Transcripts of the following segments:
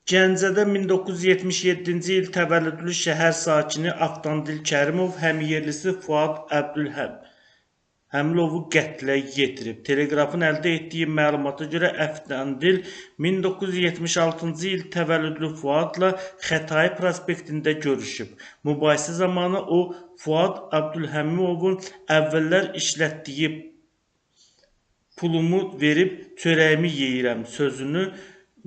Gəncədə 1977-ci il təvəllüdlü şəhər sakini Avtandil Kərimov həmyerlisi Fuad Əbdülhəmilovu qətlə yetirib. Teleqrafın əldə etdiyi məlumata görə Avtandil 1976-cı il təvəllüdlü Fuadla Xətai prospektində görüşüb. Mübahisə zamanı o, Fuad Əbdülhəmilovun əvvəllər işlətdiyi pulumu verib çörəyimi yeyirəm sözünü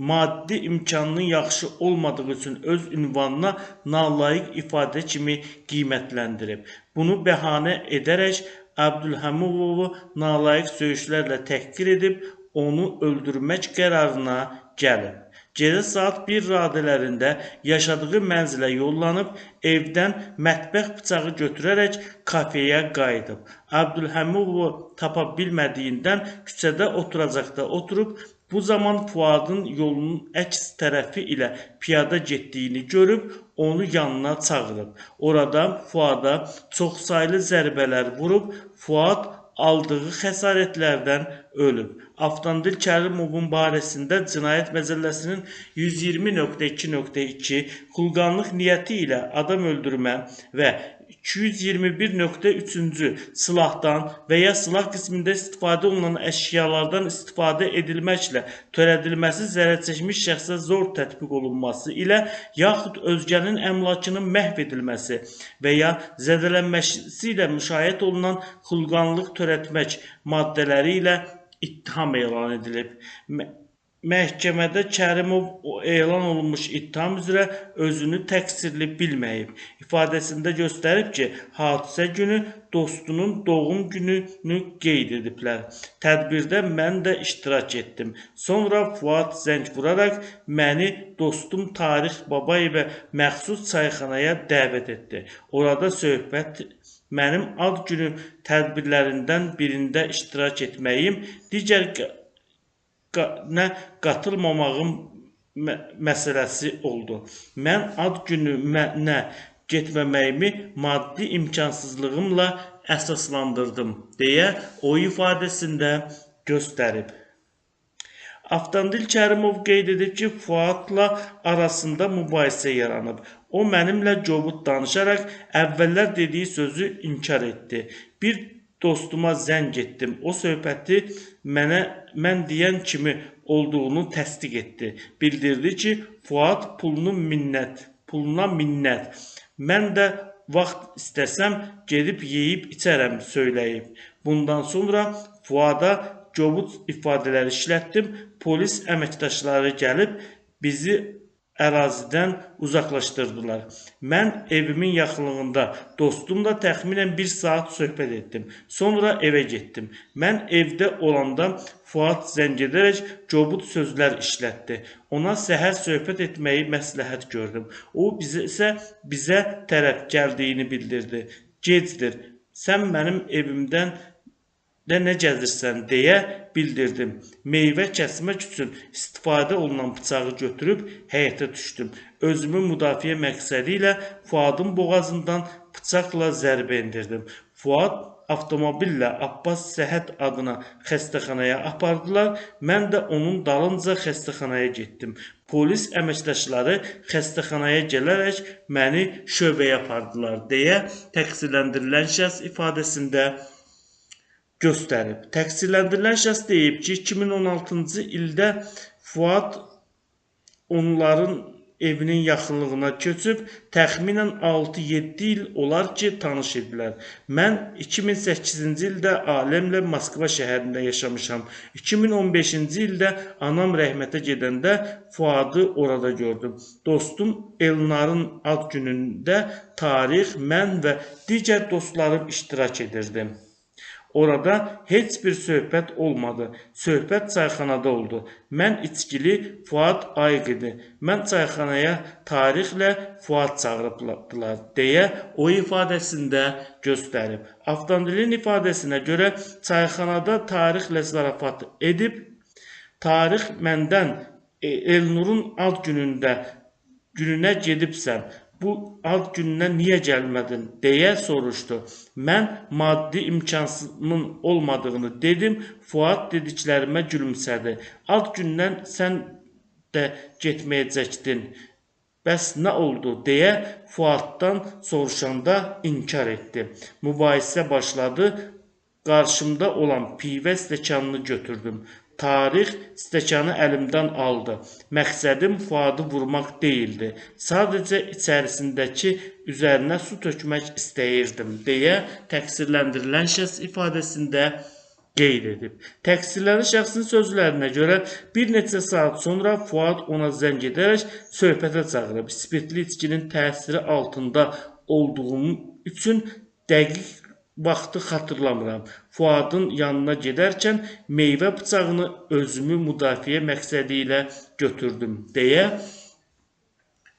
maddi imkanının yaxşı olmadığı üçün öz ünvanına nalayiq ifadə kimi qiymətləndirib. Bunu bəhanə edərək Əbdülhəmilovu nalayiq söyüşlərlə təhqir edib, onu öldürmək qərarına gəlib. Gecə saat 1 radələrində yaşadığı mənzilə yollanıb, evdən mətbəx bıçağı götürərək kafeyə qayıdıb. Əbdülhəmilovu tapa bilmədiyindən küçədə oturacaqda oturub, bu zaman Fuadın yolunun əks tərəfi ilə piyada getdiyini görüb, onu yanına çağırıb. Orada Fuada çoxsaylı zərbələr vurub, Fuad aldığı xəsarətlərdən ölüb. Avtandil Kərimovun barəsində Cinayət Məcəlləsinin 120.2.2 xulqanlıq niyyəti ilə adam öldürmə və 221.3-cü silahdan və ya silah qismində istifadə olunan əşyalardan istifadə edilməklə törədilməsi zərər çəkmiş şəxsə zor tətbiq olunması ilə yaxud özgənin əmlakının məhv edilməsi və ya zədələnməsi ilə müşahidə olunan xulqanlıq törətmək maddələri ilə ittiham elan edilib. Məhkəmədə Kərimov elan olunmuş ittiham üzrə özünü təqsirli bilməyib. İfadəsində göstərib ki, hadisə günü dostunun doğum gününü qeyd ediblər. Tədbirdə mən də iştirak etdim. Sonra Fuad zəng vuraraq məni dostum Tarix Babayevə məxsus çayxanaya dəvət etdi. Orada söhbət mənim ad günü tədbirlərindən birində iştirak etməyim, digər qatılmamağım məsələsi oldu. Mən ad günümə getməməyimi maddi imkansızlığımla əsaslandırdım, deyə o ifadəsində göstərib. Avtandil Kərimov qeyd edib ki, Fuadla arasında mübahisə yaranıb. O, mənimlə kobud danışaraq əvvəllər dediyi sözü inkar etdi. Bir dostuma zəng etdim. O söhbəti mən deyən kimi olduğunu təsdiq etdi. Bildirdi ki, Fuad puluna minnət. Mən də vaxt istəsəm gedib yeyib içərəm söyləyib. Bundan sonra Fuada kobud ifadələr işlətdim. Polis əməkdaşları gəlib bizi ərazidən uzaqlaşdırdılar. Mən evimin yaxınlığında dostumla təxminən 1 saat söhbət etdim. Sonra evə getdim. Mən evdə olanda Fuad zəng edərək kobud sözlər işlətdi. Ona səhər söhbət etməyi məsləhət gördüm. O bizə tərəf gəldiyini bildirdi. Gecdir, sən mənim evimdən də nə gəzirsən deyə bildirdim. Meyvə kəsmək üçün istifadə olunan bıçağı götürüb həyətə düşdüm. Özümü müdafiə məqsədi ilə Fuadın boğazından bıçaqla zərbə endirdim. Fuad avtomobillə Abbas Səhət adına xəstəxanaya apardılar. Mən də onun dalınca xəstəxanaya getdim. Polis əməkdaşları xəstəxanaya gələrək məni şöbəyə apardılar, deyə təqsirləndirilən şəxs ifadəsində göstərib. Təqsirləndirilən şəxs deyib ki, 2016-cı ildə Fuad onların evinin yaxınlığına köçüb, təxminən 6-7 il olar ki, tanış edilər. Mən 2008-ci ildə ailəmlə Moskva şəhərində yaşamışam. 2015-ci ildə anam rəhmətə gedəndə Fuadı orada gördüm. Dostum Elnarın ad günündə Tarix, mən və digər dostlarım iştirak edirdim. Orada heç bir söhbət olmadı. Söhbət çayxanada oldu. Mən içkili, Fuad ayıq idi. Mən çayxanaya Tarixlə Fuad çağırıbdılar, deyə o ifadəsində göstərib. Avtandilin ifadəsinə görə çayxanada Tarixlə zarafat edib, Tarix məndən Elnurun ad gününə gedibsən, bu ad gününə niyə gəlmədin, deyə soruşdu. Mən maddi imkansızımın olmadığını dedim, Fuad dediklərimə gülümsədi. Ad günündən sən də getməyəcəkdin. Bəs nə oldu deyə Fuaddan soruşanda inkar etdi. Mübahisə başladı. Qarşımda olan pivə stəkanını götürdüm. Tarix stəkanı əlimdən aldı. Məqsədim Fuadı vurmaq deyildi. Sadəcə içərisindəki üzərinə su tökmək istəyirdim deyə təqsirləndirilən şəxs ifadəsində qeyd edib. Təqsirlənən şəxsin sözlərinə görə bir neçə saat sonra Fuad ona zəng edərək söhbətə çağırıb. Spirtli içkinin təsiri altında olduğum üçün dəqiq vaxtı xatırlamıram. Fuadın yanına gedərkən meyvə bıçağını özümü müdafiə məqsədi ilə götürdüm deyə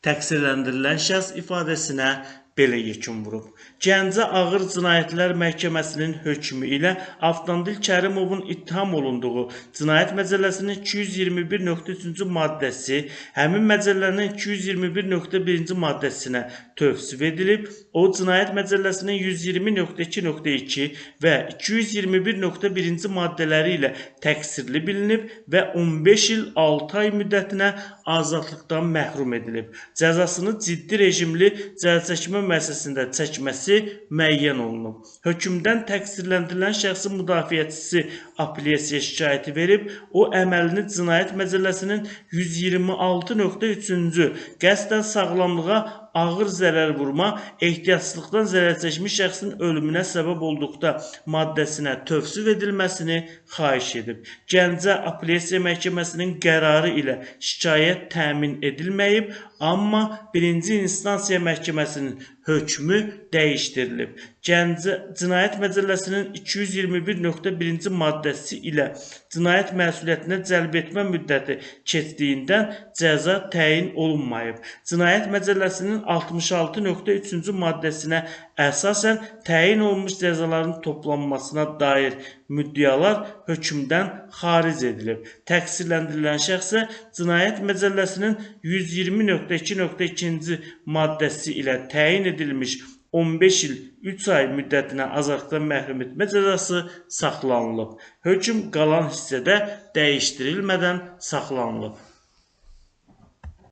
təqsirləndirilən şəxs ifadəsinə belə yekun vurub. Gəncə Ağır Cinayətlər Məhkəməsinin hökmü ilə Avtandil Kərimovun ittiham olunduğu Cinayət Məcəlləsinin 221.3-cü maddəsi həmin məcəllənin 221.1-ci maddəsinə tövsif edilib. O, Cinayət Məcəlləsinin 120.2.2 və 221.1-ci maddələri ilə təqsirli bilinib və 15 il 6 ay müddətinə azadlıqdan məhrum edilib. Cəzasını ciddi rejimli cəzaçəkmə müəssisəsində çəkməsi müəyyən olunub. Hökmdən təqsirləndirilən şəxsin müdafiəçisi apellyasiya şikayəti verib. O, əməlini Cinayət Məcəlləsinin 126.3-cü qəsdən sağlamlığa ağır zərər vurma, ehtiyatsızlıqdan zərər çəkmiş şəxsin ölümünə səbəb olduqda maddəsinə tövsif edilməsini xahiş edib. Gəncə Apellyasiya Məhkəməsinin qərarı ilə şikayət təmin edilməyib, amma birinci instansiya məhkəməsinin hökmü dəyişdirilib. Gəncə Cinayət Məcəlləsinin 221.1-ci maddəsi ilə cinayət məsuliyyətinə cəlb etmə müddəti keçdiyindən cəza təyin olunmayıb. Cinayət Məcəlləsinin 66.3-cü maddəsinə əsasən təyin olunmuş cəzaların toplanmasına dair müddəalar hökmdən xaric edilib. Təqsirləndirilən şəxsə Cinayət Məcəlləsinin 120.2.2-ci maddəsi ilə təyin edilmiş 15 il 3 ay müddətinə azadlıqdan məhrum etmə cəzası saxlanılıb. Hökm qalan hissədə dəyişdirilmədən saxlanılıb.